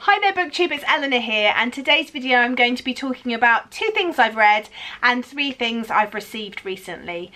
Hi there booktube, it's Eleanor here, and today's video I'm going to be talking about 2 things I've read and 3 things I've received recently.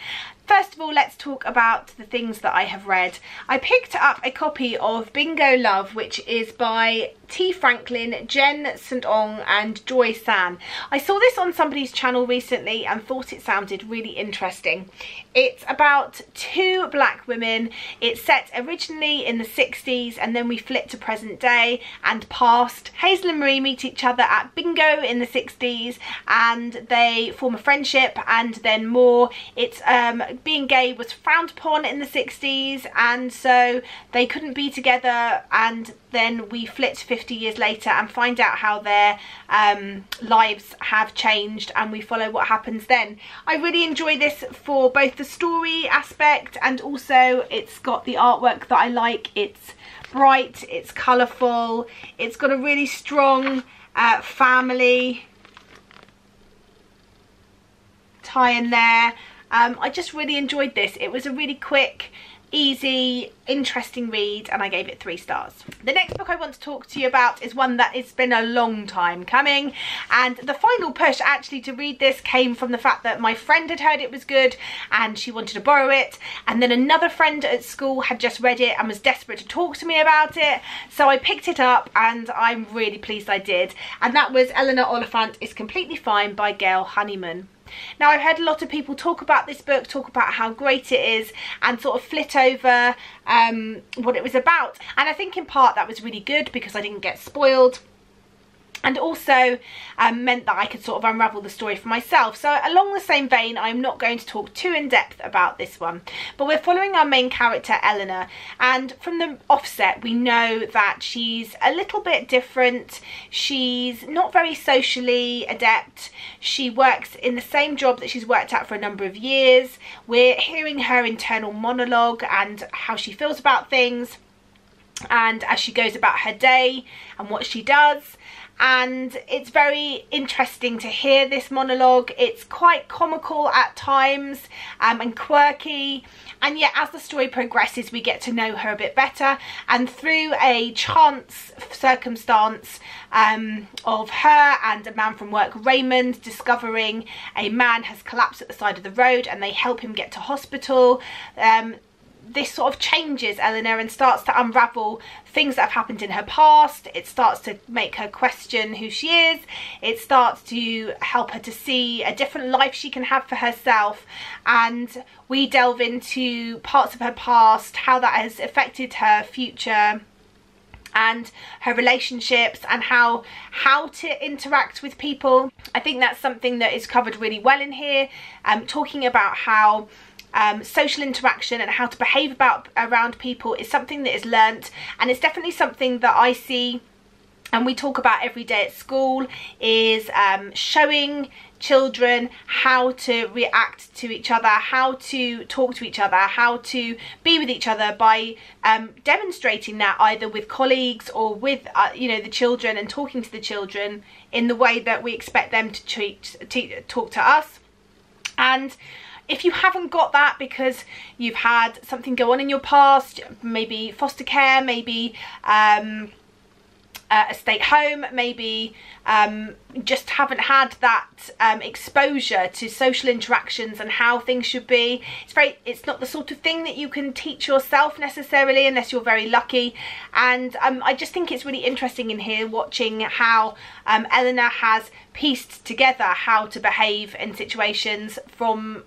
First of all, let's talk about the things that I have read. I picked up a copy of Bingo Love, which is by T. Franklin, Jen St. Ong and Joy San. I saw this on somebody's channel recently and thought it sounded really interesting. It's about 2 black women. It's set originally in the 60s and then we flip to present day and past. Hazel and Marie meet each other at bingo in the 60s and they form a friendship, and then more. It's being gay was frowned upon in the 60s, and so they couldn't be together, and then we flipped 50 years later and find out how their lives have changed, and we follow what happens then. I really enjoy this for both the story aspect and also it's got the artwork that I like. It's bright, it's colourful, it's got a really strong family tie in there. I just really enjoyed this. It was a really quick, easy, interesting read, and I gave it 3 stars. The next book I want to talk to you about is one that it's been a long time coming, and the final push actually to read this came from the fact that my friend had heard it was good and she wanted to borrow it, and then another friend at school had just read it and was desperate to talk to me about it, so I picked it up and I'm really pleased I did, and that was Eleanor Oliphant Is Completely Fine by Gail Honeyman. Now, I've heard a lot of people talk about this book, talk about how great it is, and sort of flit over what it was about, and I think in part that was really good because I didn't get spoiled, and also meant that I could sort of unravel the story for myself. So along the same vein, I'm not going to talk too in depth about this one, but we're following our main character Eleanor, and from the offset we know that she's a little bit different. She's not very socially adept. She works in the same job that she's worked at for a number of years. We're hearing her internal monologue and how she feels about things, and as she goes about her day and what she does. And it's very interesting to hear this monologue. It's quite comical at times and quirky, and yet as the story progresses we get to know her a bit better, and through a chance circumstance of her and a man from work, Raymond, discovering a man has collapsed at the side of the road and they help him get to hospital, this sort of changes Eleanor and starts to unravel things that have happened in her past. It starts to make her question who she is. It starts to help her to see a different life she can have for herself, and we delve into parts of her past, how that has affected her future and her relationships, and how to interact with people. I think that's something that is covered really well in here, talking about how social interaction and how to behave around people is something that is learnt, and it's definitely something that I see and we talk about every day at school, is showing children how to react to each other, how to talk to each other, how to be with each other, by demonstrating that either with colleagues or with you know, the children, and talking to the children in the way that we expect them to talk to us. And if you haven't got that because you've had something go on in your past, maybe foster care, maybe a state home, maybe just haven't had that exposure to social interactions and how things should be, it's not the sort of thing that you can teach yourself necessarily unless you're very lucky. And I just think it's really interesting in here watching how Eleanor has pieced together how to behave in situations from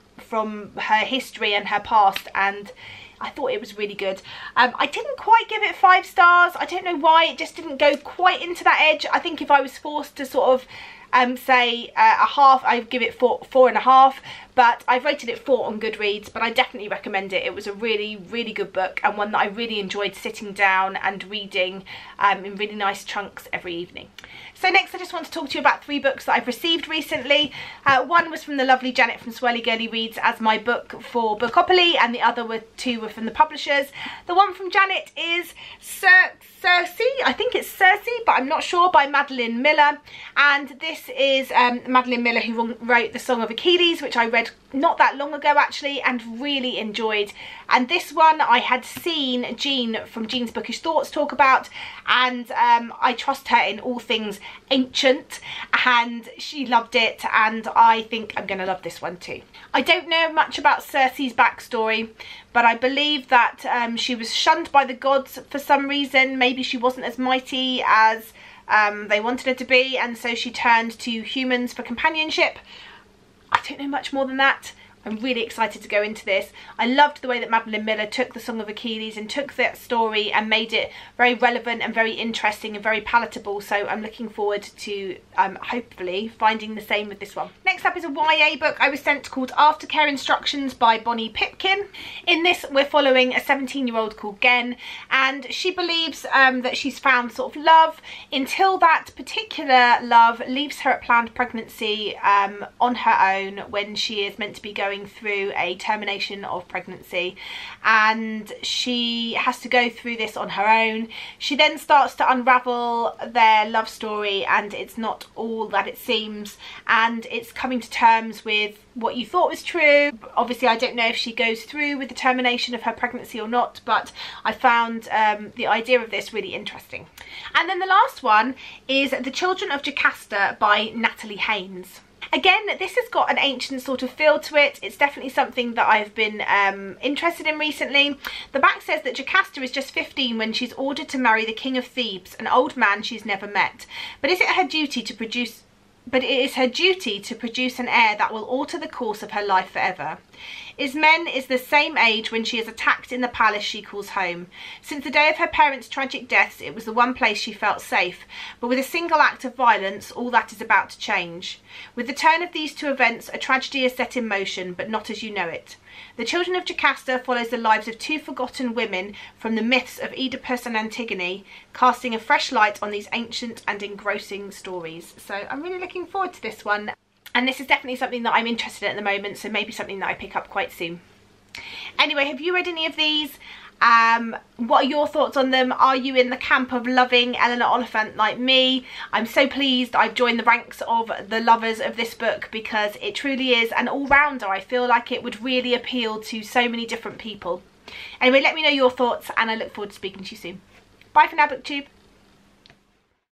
her history and her past, and I thought it was really good. I didn't quite give it 5 stars. I don't know why, it just didn't go quite into that edge. I think if I was forced to sort of say a half, I'd give it 4.5, but I've rated it 4 on Goodreads, but I definitely recommend it. It was a really, really good book, and one that I really enjoyed sitting down and reading in really nice chunks every evening. So next I just want to talk to you about 3 books that I've received recently. One was from the lovely Janet from Swirly Girly Reads as my book for Bookopoly, and the other 2 were from the publishers. The one from Janet is Circe, I think it's Circe, but I'm not sure, by Madeline Miller, and this is Madeline Miller who wrote The Song of Achilles, which I read not that long ago actually and really enjoyed. And this one I had seen Jean from Jean's Bookish Thoughts talk about, and I trust her in all things ancient, and she loved it, and I think I'm going to love this one too. I don't know much about Cersei's backstory, but I believe that she was shunned by the gods for some reason. Maybe she wasn't as mighty as they wanted her to be, and so she turned to humans for companionship. I don't know much more than that. I'm really excited to go into this. I loved the way that Madeline Miller took the Song of Achilles and took that story and made it very relevant and very interesting and very palatable. So I'm looking forward to hopefully finding the same with this one. Next up is a YA book I was sent called Aftercare Instructions by Bonnie Pipkin. In this, we're following a 17-year-old called Gen, and she believes that she's found sort of love until that particular love leaves her at planned pregnancy on her own when she is meant to be going through a termination of pregnancy, and she has to go through this on her own. She then starts to unravel their love story, and it's not all that it seems, and it's coming to terms with what you thought was true. Obviously I don't know if she goes through with the termination of her pregnancy or not, but I found the idea of this really interesting. And then the last one is The Children of Jocasta by Natalie Haynes. Again, this has got an ancient sort of feel to it. It's definitely something that I've been interested in recently. The back says that Jocasta is just 15 when she's ordered to marry the King of Thebes, an old man she's never met. But it is her duty to produce an heir that will alter the course of her life forever. Ismen is the same age when she is attacked in the palace she calls home. Since the day of her parents' tragic deaths, it was the one place she felt safe. But with a single act of violence, all that is about to change. With the turn of these two events, a tragedy is set in motion, but not as you know it. The Children of Jocasta follows the lives of two forgotten women from the myths of Oedipus and Antigone, casting a fresh light on these ancient and engrossing stories. So I'm really looking forward to this one. And this is definitely something that I'm interested in at the moment, so maybe something that I pick up quite soon. Anyway, have you read any of these? What are your thoughts on them? Are you in the camp of loving Eleanor Oliphant like me? I'm so pleased I've joined the ranks of the lovers of this book, because it truly is an all-rounder. I feel like it would really appeal to so many different people. Anyway, let me know your thoughts, and I look forward to speaking to you soon. Bye for now, BookTube.